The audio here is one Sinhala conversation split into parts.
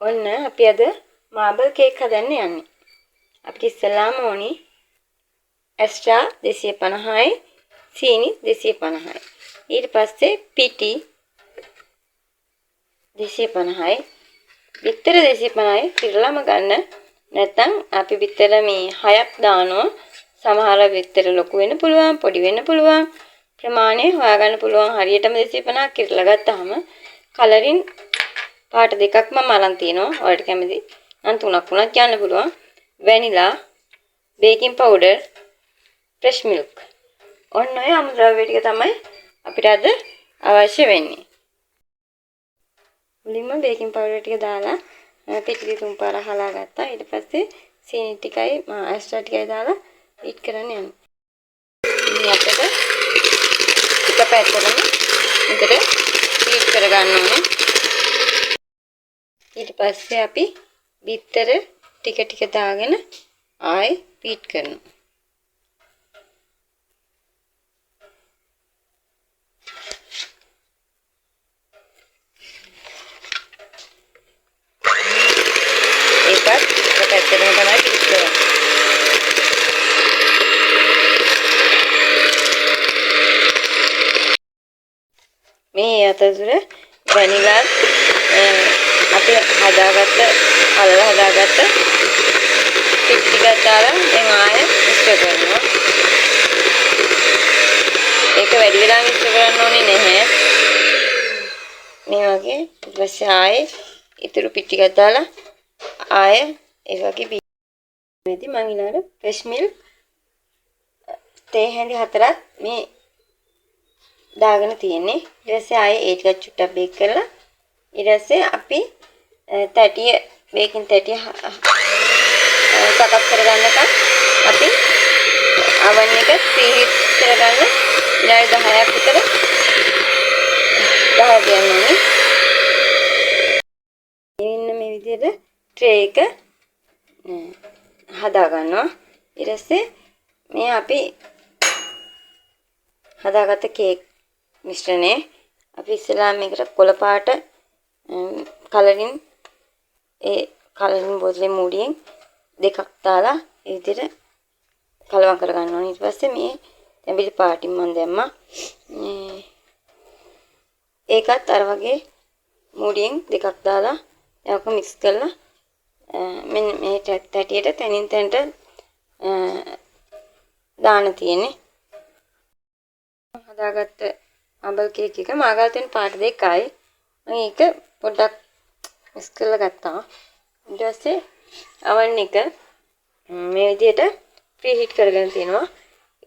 ඔන්න අපි අද මාබල් කේක් හදන්න යන්නේ. අපිට ඉස්සෙල්ලාම ඕනි ඇස්ට්‍රා 250යි සීනි 250යි. ඊට පස්සේ පිටි 250යි බිත්තර 250යි පිරලම ගන්න. නැත්නම් අපි බිත්තර මේ 6ක් දානවා. සමහර බිත්තර ලොකු වෙන්න පුළුවන්, පොඩි වෙන්න පුළුවන්. ප්‍රමාණය හොයාගන්න පුළුවන්. හරියටම 250ක් කිරලා ගත්තාම කලරින් පාට දෙකක් මම අරන් තියනවා. ඔයාලට කැමති නම් තුනක් වුණත් යන්න පුළුවන්. Vanilla, baking powder, fresh milk. ඔන්න ඔය අමුද්‍රව්‍ය ටික තමයි අපිට අද අවශ්‍ය වෙන්නේ. මුලින්ම බේකින් පවුඩර් ටික දාලා පිටි තුන් පාර හලා ගත්තා. ඊට පස්සේ සීනි ටිකයි ඇස්ට්‍රා ටිකයි දාලා බීට් කරන්න යනවා. ඉතින් අපිට එක පැත්තටම විතර බීට් කරගන්න ඕනේ. ඊට පස්සේ අපි බිත්තර ටික ටික දාගෙන ආයෙ බීට් කරනවා. ඒකත් එක පැත්තටම තමයි බීට් කරන්නේ. මේ අතරතුර වැනිලා අපි හදාගත්ත අලලා හදාගත්ත පිටි ටිකක් දාලා දැන් ආයෙ මික්ස් කරනවා. ඒක වැඩි වෙලා මික්ස් කරන්න ඕනේ නැහැ. මේ වගේ ඊට පස්සේ ආයෙ ඉතුරු පිටි ටිකක් දාලා ආයෙ ඒ වගේ මේදී මම ඊළඟට ෆ්‍රෙෂ් මිල්ක් තේ හැඳි 4ක් මේ දාගෙන තියෙන්නේ. ඊට පස්සේ ආයෙ ඒ ටික චුට්ටක් බේක් කරලා ඊට පස්සේ අපි තැටිය බේකින් තැටිය සකස් කරගන්නකම් අපි oven එක preheat කරගන්න විනාඩි 10ක් විතර 10 ගන්න ඕනේ. ඉන්න මේ විදිහට tray එක හදා ගන්නවා. ඊට පස්සේ මේ අපි හදාගත්ත කේක් මිශ්‍රණය අපි ඉස්සෙල්ලා මේකට කොළ පාට කලරින් බෝතලේ මූඩියෙන් දෙකක් දාලා ඒ විදිහට කලවම් කරගන්න ඕනේ. ඊට පස්සේ මේ තැඹිලි පාටින් මම දැම්මා. ඒකත් අර වගේ මූඩියෙන් දෙකක් දාලා ඒක මික්ස් කරලා මෙන්න මේ තැටියට තනින් තැනට දාන්න තියෙන්නේ. හදාගත්ත අඹල් කේක් එක මාගල් තියෙන පාට දෙකයි. මම ඒක පොඩ්ඩක් මික්ස් කරලා ගත්තා. ඊට පස්සේ oven එක මේ විදිහට preheat කරගෙන තිනවා.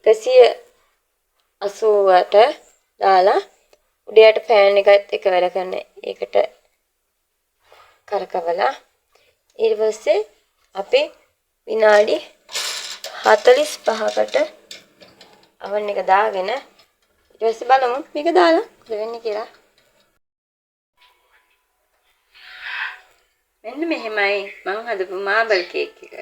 180ට දාලා උඩයට ෆෑන් එකත් එක වැඩ කරන ඒකට කරකවලා ඊට පස්සේ අපි විනාඩි 45කට oven එක දාගෙන ඊට පස්සේ බලමු මේක දාලා මොකද වෙන්නේ කියලා. මෙන්න මෙහෙමයි මම හදපු මාබල් කේක් එක.